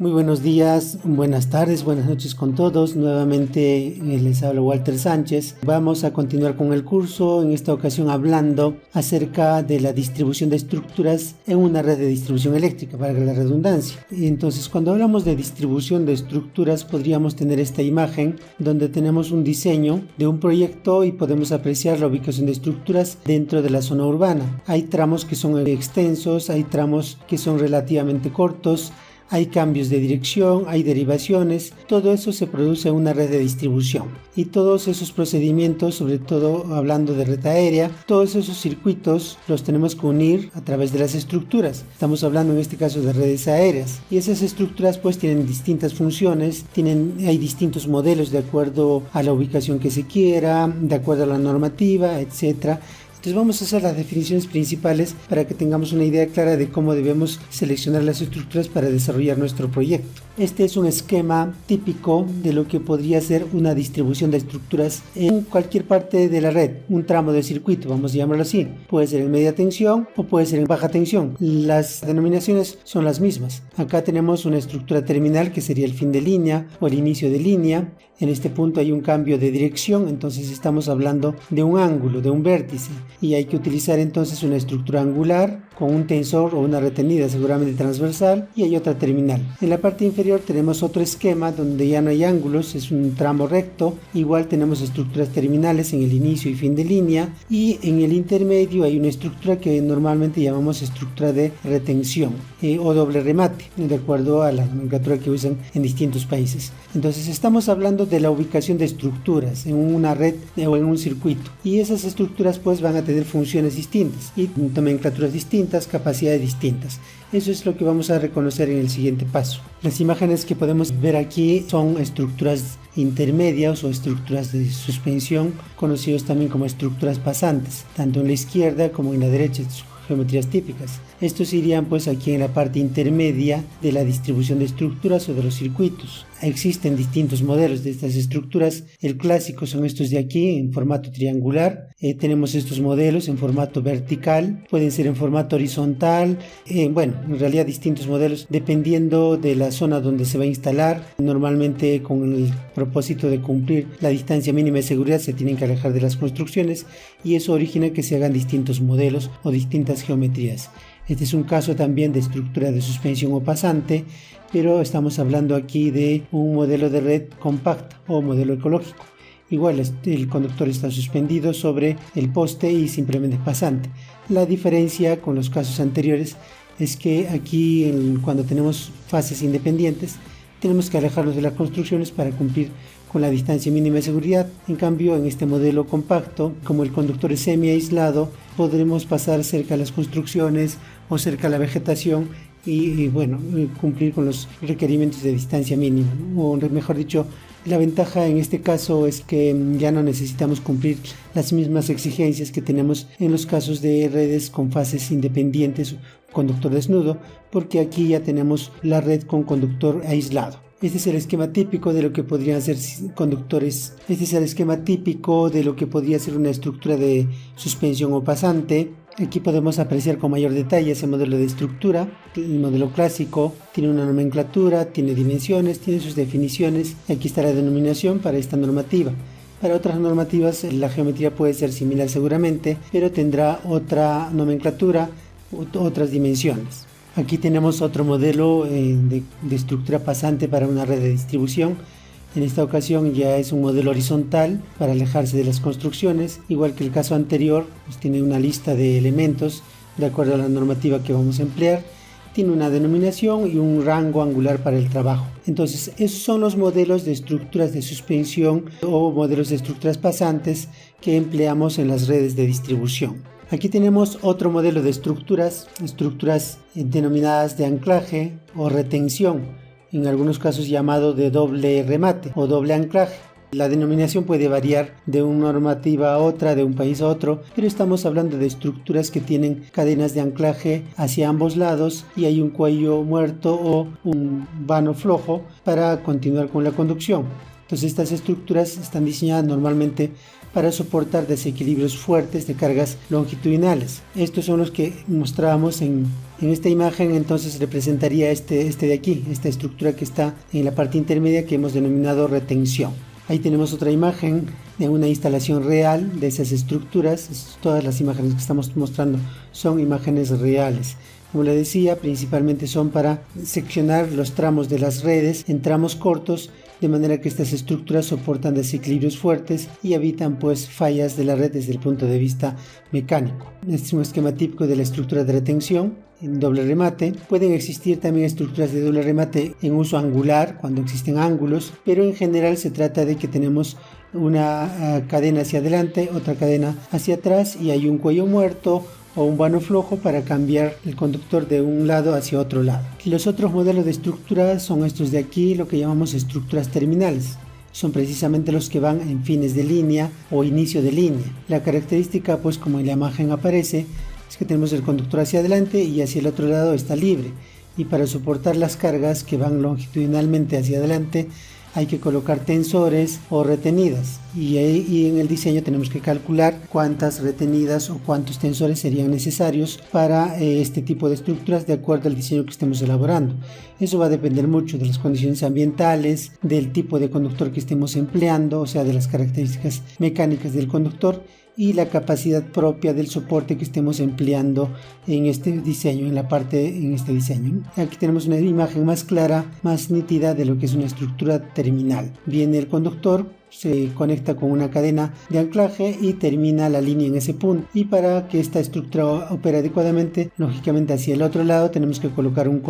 Muy buenos días, buenas tardes, buenas noches con todos. Nuevamente les habla Walter Sánchez. Vamos a continuar con el curso, en esta ocasión hablando acerca de la distribución de estructuras en una red de distribución eléctrica, valga la redundancia. Entonces, cuando hablamos de distribución de estructuras, podríamos tener esta imagen donde tenemos un diseño de un proyecto y podemos apreciar la ubicación de estructuras dentro de la zona urbana. Hay tramos que son extensos, hay tramos que son relativamente cortos. Hay cambios de dirección, hay derivaciones, todo eso se produce en una red de distribución. Y todos esos procedimientos, sobre todo hablando de red aérea, todos esos circuitos los tenemos que unir a través de las estructuras. Estamos hablando en este caso de redes aéreas. Y esas estructuras pues tienen distintas funciones, hay distintos modelos de acuerdo a la ubicación que se quiera, de acuerdo a la normativa, etc. Entonces vamos a hacer las definiciones principales para que tengamos una idea clara de cómo debemos seleccionar las estructuras para desarrollar nuestro proyecto. Este es un esquema típico de lo que podría ser una distribución de estructuras en cualquier parte de la red, un tramo de circuito, vamos a llamarlo así. Puede ser en media tensión o puede ser en baja tensión. Las denominaciones son las mismas. Acá tenemos una estructura terminal que sería el fin de línea o el inicio de línea. En este punto hay un cambio de dirección, entonces estamos hablando de un ángulo, de un vértice, y hay que utilizar entonces una estructura angular con un tensor o una retenida seguramente transversal, y hay otra terminal. En la parte inferior tenemos otro esquema donde ya no hay ángulos, es un tramo recto. Igual tenemos estructuras terminales en el inicio y fin de línea, y en el intermedio hay una estructura que normalmente llamamos estructura de retención o doble remate, de acuerdo a la nomenclatura que usan en distintos países. Entonces estamos hablando de la ubicación de estructuras en una red o en un circuito, y esas estructuras pues van a tener funciones distintas y nomenclaturas distintas, capacidades distintas. Eso es lo que vamos a reconocer en el siguiente paso. Las imágenes que podemos ver aquí son estructuras intermedias o estructuras de suspensión, conocidos también como estructuras pasantes, tanto en la izquierda como en la derecha, geometrías típicas. Estos irían pues aquí en la parte intermedia de la distribución de estructuras o de los circuitos. Existen distintos modelos de estas estructuras. El clásico son estos de aquí en formato triangular. Tenemos estos modelos en formato vertical, pueden ser en formato horizontal. En realidad distintos modelos dependiendo de la zona donde se va a instalar. Normalmente con el propósito de cumplir la distancia mínima de seguridad se tienen que alejar de las construcciones, y eso origina que se hagan distintos modelos o distintas geometrías. Este es un caso también de estructura de suspensión o pasante, pero estamos hablando aquí de un modelo de red compacta o modelo ecológico. Igual el conductor está suspendido sobre el poste y simplemente pasante. La diferencia con los casos anteriores es que aquí cuando tenemos fases independientes tenemos que alejarnos de las construcciones para cumplir con la distancia mínima de seguridad. En cambio, en este modelo compacto, como el conductor es semi aislado, podremos pasar cerca de las construcciones o cerca de la vegetación y cumplir con los requerimientos de distancia mínima, ¿no? O mejor dicho, la ventaja en este caso es que ya no necesitamos cumplir las mismas exigencias que tenemos en los casos de redes con fases independientes o conductor desnudo, porque aquí ya tenemos la red con conductor aislado. Este es el esquema típico de lo que podrían ser conductores. Este es el esquema típico de lo que podría ser una estructura de suspensión o pasante. Aquí podemos apreciar con mayor detalle ese modelo de estructura. El modelo clásico tiene una nomenclatura, tiene dimensiones, tiene sus definiciones. Aquí está la denominación para esta normativa. Para otras normativas la geometría puede ser similar seguramente, pero tendrá otra nomenclatura, otras dimensiones. Aquí tenemos otro modelo de estructura pasante para una red de distribución. En esta ocasión ya es un modelo horizontal para alejarse de las construcciones. Igual que el caso anterior, pues tiene una lista de elementos de acuerdo a la normativa que vamos a emplear. Tiene una denominación y un rango angular para el trabajo. Entonces, esos son los modelos de estructuras de suspensión o modelos de estructuras pasantes que empleamos en las redes de distribución. Aquí tenemos otro modelo de estructuras denominadas de anclaje o retención, en algunos casos llamado de doble remate o doble anclaje. La denominación puede variar de una normativa a otra, de un país a otro, pero estamos hablando de estructuras que tienen cadenas de anclaje hacia ambos lados y hay un cuello muerto o un vano flojo para continuar con la conducción. Entonces estas estructuras están diseñadas normalmente para soportar desequilibrios fuertes de cargas longitudinales. Estos son los que mostrábamos en esta imagen. Entonces representaría este de aquí, esta estructura que está en la parte intermedia, que hemos denominado retención. Ahí tenemos otra imagen de una instalación real de esas estructuras. Todas las imágenes que estamos mostrando son imágenes reales. Como le decía, principalmente son para seccionar los tramos de las redes en tramos cortos, de manera que estas estructuras soportan desequilibrios fuertes y evitan pues fallas de la red desde el punto de vista mecánico. Este es un esquema típico de la estructura de retención en doble remate. Pueden existir también estructuras de doble remate en uso angular cuando existen ángulos, pero en general se trata de que tenemos una cadena hacia adelante, otra cadena hacia atrás, y hay un cuello muerto o un vano flojo para cambiar el conductor de un lado hacia otro lado. Los otros modelos de estructuras son estos de aquí, lo que llamamos estructuras terminales. Son precisamente los que van en fines de línea o inicio de línea. La característica, pues como en la imagen aparece, es que tenemos el conductor hacia adelante y hacia el otro lado está libre. Y para soportar las cargas que van longitudinalmente hacia adelante, hay que colocar tensores o retenidas, y en el diseño tenemos que calcular cuántas retenidas o cuántos tensores serían necesarios para este tipo de estructuras de acuerdo al diseño que estemos elaborando. Eso va a depender mucho de las condiciones ambientales, del tipo de conductor que estemos empleando, o sea, de las características mecánicas del conductor y la capacidad propia del soporte que estemos empleando en este diseño, en este diseño. Aquí tenemos una imagen más clara, más nítida de lo que es una estructura terminal. Viene el conductor, se conecta con una cadena de anclaje y termina la línea en ese punto. Y para que esta estructura opere adecuadamente, lógicamente hacia el otro lado tenemos que colocar un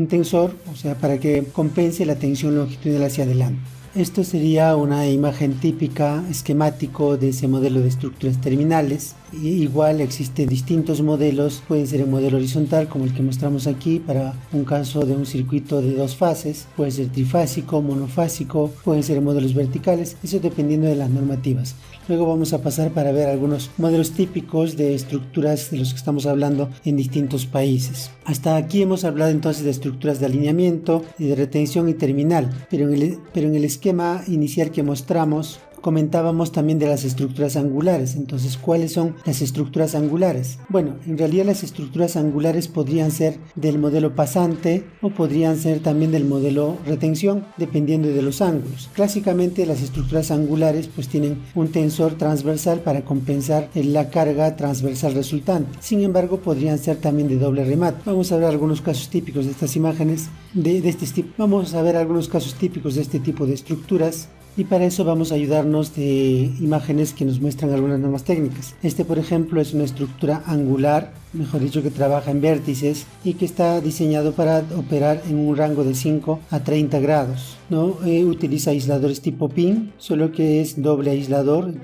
tensor, o sea, para que compense la tensión longitudinal hacia adelante. Esto sería una imagen típica, esquemático de ese modelo de estructuras terminales. Igual existen distintos modelos, pueden ser el modelo horizontal como el que mostramos aquí para un caso de un circuito de dos fases, puede ser trifásico, monofásico, pueden ser modelos verticales, eso dependiendo de las normativas. Luego vamos a pasar para ver algunos modelos típicos de estructuras de los que estamos hablando en distintos países. Hasta aquí hemos hablado entonces de estructuras de alineamiento, de retención y terminal, pero en el esquema inicial que mostramos comentábamos también de las estructuras angulares. Entonces, ¿cuáles son las estructuras angulares? Bueno, en realidad las estructuras angulares podrían ser del modelo pasante o podrían ser también del modelo retención, dependiendo de los ángulos. Clásicamente las estructuras angulares pues tienen un tensor transversal para compensar la carga transversal resultante. Sin embargo, podrían ser también de doble remate. Vamos a ver algunos casos típicos de estas imágenes, Vamos a ver algunos casos típicos de este tipo de estructuras. Y para eso vamos a ayudarnos de imágenes que nos muestran algunas normas técnicas. Por ejemplo, es una estructura angular, mejor dicho, que trabaja en vértices y que está diseñado para operar en un rango de 5 a 30 grados. ¿No? Utiliza aisladores tipo pin, solo que es doble aislador.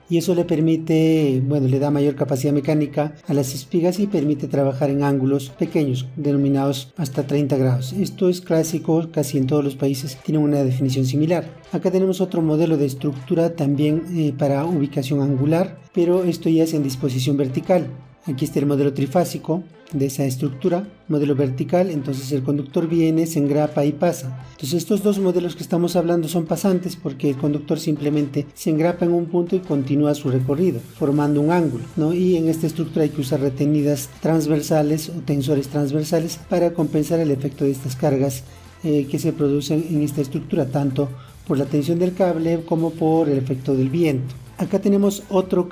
Y eso le permite, le da mayor capacidad mecánica a las espigas y permite trabajar en ángulos pequeños, denominados hasta 30 grados. Esto es clásico, casi en todos los países tienen una definición similar. Acá tenemos otro modelo de estructura también para ubicación angular, pero esto ya es en disposición vertical. Aquí está el modelo trifásico de esa estructura, modelo vertical. Entonces el conductor viene, se engrapa y pasa. Entonces estos dos modelos que estamos hablando son pasantes porque el conductor simplemente se engrapa en un punto y continúa su recorrido formando un ángulo, ¿no? Y en esta estructura hay que usar retenidas transversales o tensores transversales para compensar el efecto de estas cargas que se producen en esta estructura, tanto por la tensión del cable como por el efecto del viento. Acá tenemos otro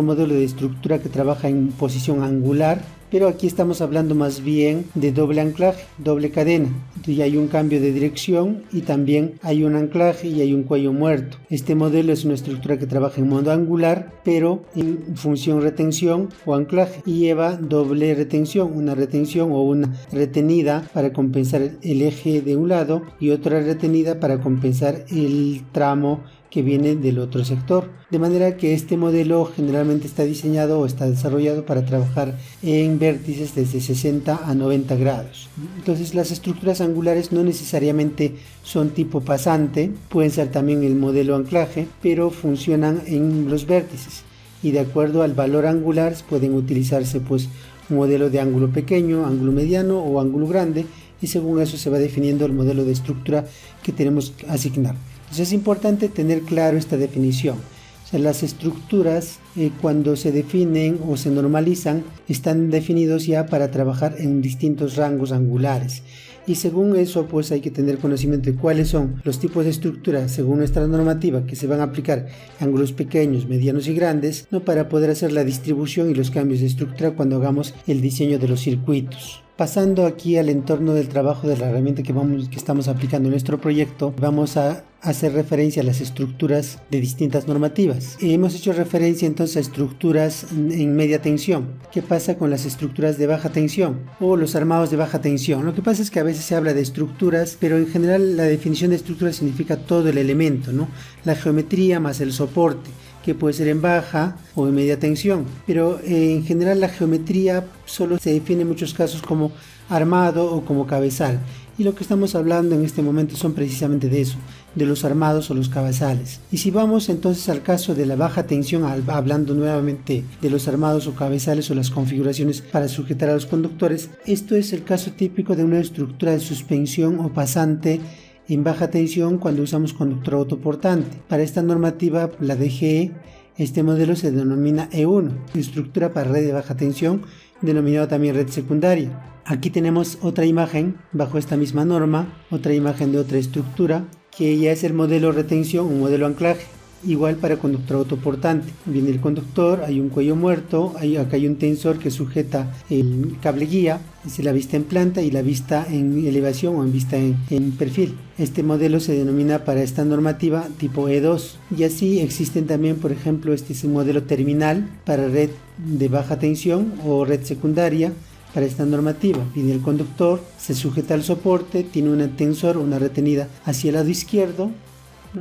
modelo de estructura que trabaja en posición angular, pero aquí estamos hablando más bien de doble anclaje, doble cadena. Entonces ya hay un cambio de dirección y también hay un anclaje y hay un cuello muerto. Este modelo es una estructura que trabaja en modo angular, pero en función retención o anclaje, y lleva doble retención, una retención o una retenida para compensar el eje de un lado y otra retenida para compensar el tramo que viene del otro sector, de manera que este modelo generalmente está diseñado o está desarrollado para trabajar en vértices desde 60 a 90 grados. Entonces las estructuras angulares no necesariamente son tipo pasante, pueden ser también el modelo anclaje, pero funcionan en los vértices y de acuerdo al valor angular pueden utilizarse pues un modelo de ángulo pequeño, ángulo mediano o ángulo grande, y según eso se va definiendo el modelo de estructura que tenemos que asignar. Entonces es importante tener claro esta definición. O sea, las estructuras cuando se definen o se normalizan están definidos ya para trabajar en distintos rangos angulares. Y según eso, pues hay que tener conocimiento de cuáles son los tipos de estructuras según nuestra normativa que se van a aplicar en ángulos pequeños, medianos y grandes, ¿no? Para poder hacer la distribución y los cambios de estructura cuando hagamos el diseño de los circuitos. Pasando aquí al entorno del trabajo de la herramienta que estamos aplicando en nuestro proyecto, vamos a hacer referencia a las estructuras de distintas normativas. Hemos hecho referencia entonces a estructuras en media tensión. ¿Qué pasa con las estructuras de baja tensión o los armados de baja tensión? Lo que pasa es que a veces se habla de estructuras, pero en general la definición de estructura significa todo el elemento, ¿no? La geometría más el soporte, que puede ser en baja o en media tensión, pero en general la geometría solo se define en muchos casos como armado o como cabezal, y lo que estamos hablando en este momento son precisamente de eso, de los armados o los cabezales. Y si vamos entonces al caso de la baja tensión, hablando nuevamente de los armados o cabezales o las configuraciones para sujetar a los conductores, esto es el caso típico de una estructura de suspensión o pasante en baja tensión cuando usamos conductor autoportante. Para esta normativa, la DGE, este modelo se denomina E1, estructura para red de baja tensión, denominado también red secundaria. Aquí tenemos otra imagen bajo esta misma norma, otra imagen de otra estructura, que ya es el modelo retención, un modelo anclaje. Igual para conductor autoportante, viene el conductor, hay un cuello muerto, acá hay un tensor que sujeta el cable guía, es la vista en planta y la vista en elevación o en vista en perfil. Este modelo se denomina para esta normativa tipo E2, y así existen también, por ejemplo, este es un modelo terminal para red de baja tensión o red secundaria. Para esta normativa viene el conductor, se sujeta al soporte, tiene un tensor, una retenida hacia el lado izquierdo.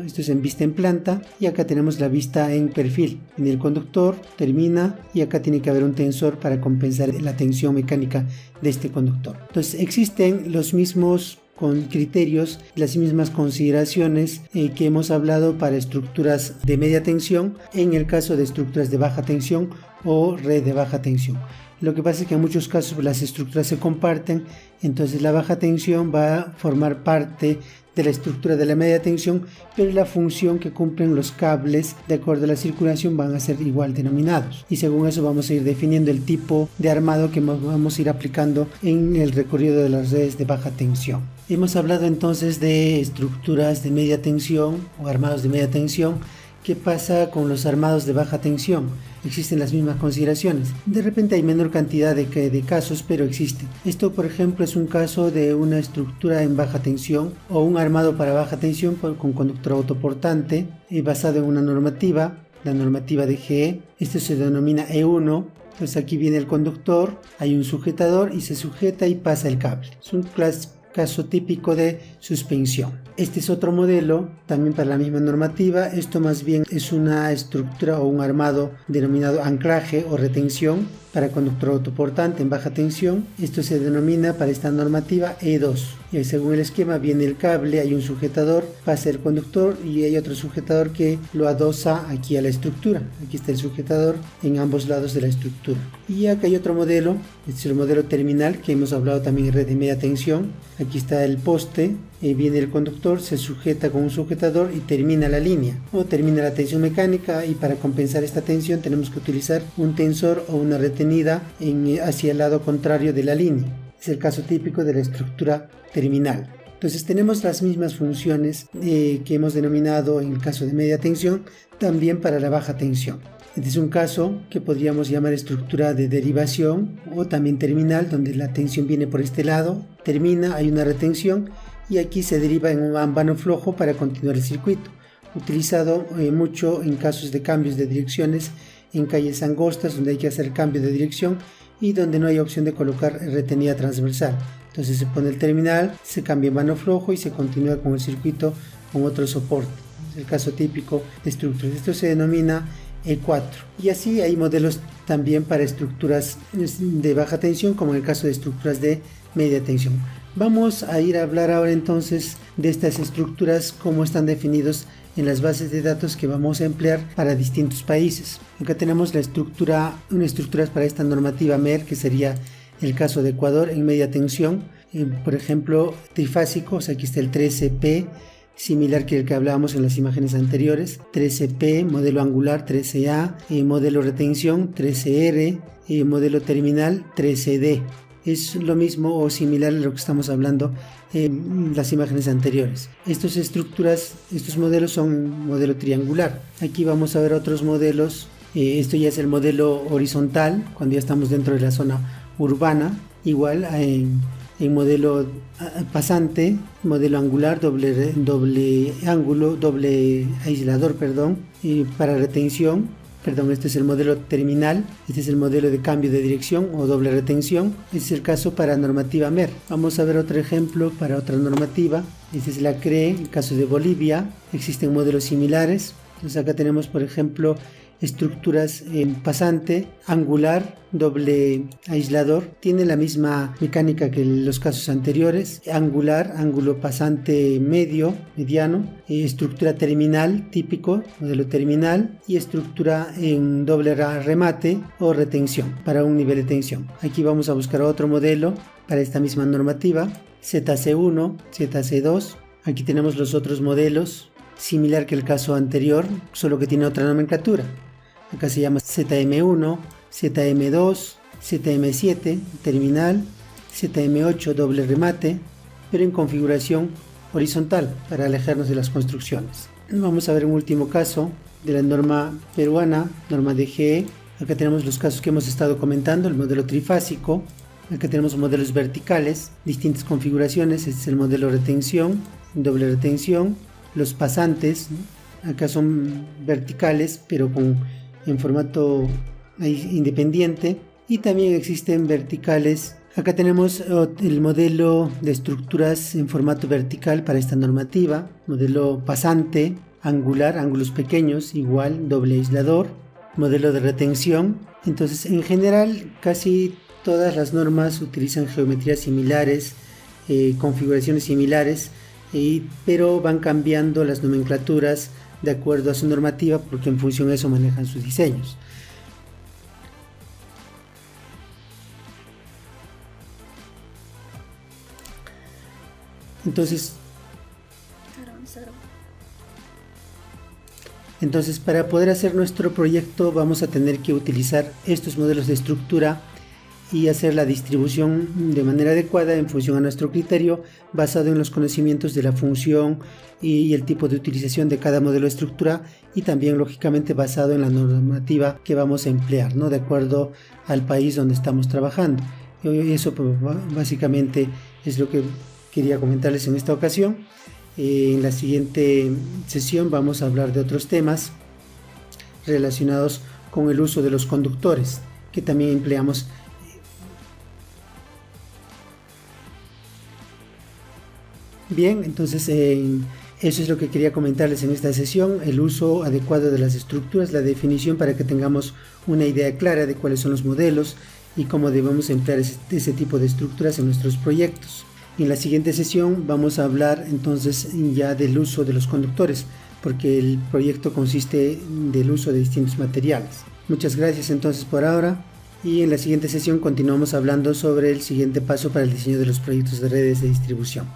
Esto es en vista en planta, y acá tenemos la vista en perfil. En el conductor termina y acá tiene que haber un tensor para compensar la tensión mecánica de este conductor. Entonces existen los mismos con criterios, las mismas consideraciones que hemos hablado para estructuras de media tensión en el caso de estructuras de baja tensión o red de baja tensión. Lo que pasa es que en muchos casos las estructuras se comparten, entonces la baja tensión va a formar parte de la estructura de la media tensión, pero la función que cumplen los cables de acuerdo a la circulación van a ser igual denominados, y según eso vamos a ir definiendo el tipo de armado que vamos a ir aplicando en el recorrido de las redes de baja tensión. Hemos hablado entonces de estructuras de media tensión o armados de media tensión. ¿Qué pasa con los armados de baja tensión? Existen las mismas consideraciones. De repente hay menor cantidad de casos, pero existen. Esto, por ejemplo, es un caso de una estructura en baja tensión o un armado para baja tensión con conductor autoportante basado en una normativa, la normativa DGE. Esto se denomina E1. Pues aquí viene el conductor, hay un sujetador y se sujeta y pasa el cable. Es un caso típico de suspensión. Este es otro modelo, también para la misma normativa. Esto más bien es una estructura o un armado denominado anclaje o retención para conductor autoportante en baja tensión. Esto se denomina para esta normativa E2. Y según el esquema viene el cable, hay un sujetador, pasa el conductor y hay otro sujetador que lo adosa aquí a la estructura. Aquí está el sujetador en ambos lados de la estructura. Y acá hay otro modelo, este es el modelo terminal que hemos hablado también en red de media tensión. Aquí está el poste, viene el conductor, se sujeta con un sujetador y termina la línea o termina la tensión mecánica, y para compensar esta tensión tenemos que utilizar un tensor o una retenida hacia el lado contrario de la línea. Es el caso típico de la estructura terminal. Entonces tenemos las mismas funciones que hemos denominado en el caso de media tensión, también para la baja tensión. Este es un caso que podríamos llamar estructura de derivación o también terminal, donde la tensión viene por este lado, termina, hay una retención y aquí se deriva en un vano flojo para continuar el circuito, utilizado mucho en casos de cambios de direcciones en calles angostas donde hay que hacer cambio de dirección y donde no hay opción de colocar retenida transversal. Entonces se pone el terminal, se cambia en vano flojo y se continúa con el circuito con otro soporte. Es el caso típico de estructuras. Esto se denomina E4. Y así hay modelos también para estructuras de baja tensión, como en el caso de estructuras de media tensión. Vamos a ir a hablar ahora entonces de estas estructuras, cómo están definidos en las bases de datos que vamos a emplear para distintos países. Acá tenemos unas estructuras para esta normativa MER, que sería el caso de Ecuador en media tensión. Por ejemplo, trifásicos, aquí está el 13P similar que el que hablábamos en las imágenes anteriores, 13P, modelo angular 13A, modelo retención 13R, modelo terminal 13D. Es lo mismo o similar a lo que estamos hablando en las imágenes anteriores. Estas estructuras, estos modelos son modelo triangular. Aquí vamos a ver otros modelos. Esto ya es el modelo horizontal, cuando ya estamos dentro de la zona urbana. Igual en modelo pasante, modelo angular, doble ángulo, doble aislador, para retención. Este es el modelo terminal, este es el modelo de cambio de dirección o doble retención. Este es el caso para normativa MER. Vamos a ver otro ejemplo para otra normativa. Este es la CRE, el caso de Bolivia. Existen modelos similares. Entonces acá tenemos, por ejemplo, estructuras en pasante, angular, doble aislador. Tiene la misma mecánica que los casos anteriores. Angular, ángulo pasante medio, mediano. Estructura terminal, típico, modelo terminal. Y estructura en doble remate o retención, para un nivel de tensión. Aquí vamos a buscar otro modelo para esta misma normativa. ZC1, ZC2. Aquí tenemos los otros modelos, similar que el caso anterior, solo que tiene otra nomenclatura. Acá se llama ZM1, ZM2, ZM7, terminal, ZM8, doble remate, pero en configuración horizontal para alejarnos de las construcciones. Vamos a ver un último caso de la norma peruana, norma DGE. Acá tenemos los casos que hemos estado comentando, el modelo trifásico. Acá tenemos modelos verticales, distintas configuraciones. Este es el modelo retención, doble retención. Los pasantes, acá son verticales, pero en formato independiente, y también existen verticales. Acá tenemos el modelo de estructuras en formato vertical para esta normativa, modelo pasante, angular, ángulos pequeños, igual, doble aislador, modelo de retención. Entonces, en general, casi todas las normas utilizan geometrías similares, configuraciones similares, pero van cambiando las nomenclaturas de acuerdo a su normativa, porque en función de eso manejan sus diseños. Entonces, para poder hacer nuestro proyecto vamos a tener que utilizar estos modelos de estructura y hacer la distribución de manera adecuada en función a nuestro criterio, basado en los conocimientos de la función y el tipo de utilización de cada modelo de estructura, y también lógicamente basado en la normativa que vamos a emplear, ¿no? De acuerdo al país donde estamos trabajando. Y eso básicamente es lo que quería comentarles en esta ocasión. En la siguiente sesión vamos a hablar de otros temas relacionados con el uso de los conductores, que también empleamos. Bien, entonces eso es lo que quería comentarles en esta sesión: el uso adecuado de las estructuras, la definición para que tengamos una idea clara de cuáles son los modelos y cómo debemos emplear ese tipo de estructuras en nuestros proyectos. En la siguiente sesión vamos a hablar entonces ya del uso de los conductores, porque el proyecto consiste del uso de distintos materiales. Muchas gracias entonces por ahora, y en la siguiente sesión continuamos hablando sobre el siguiente paso para el diseño de los proyectos de redes de distribución.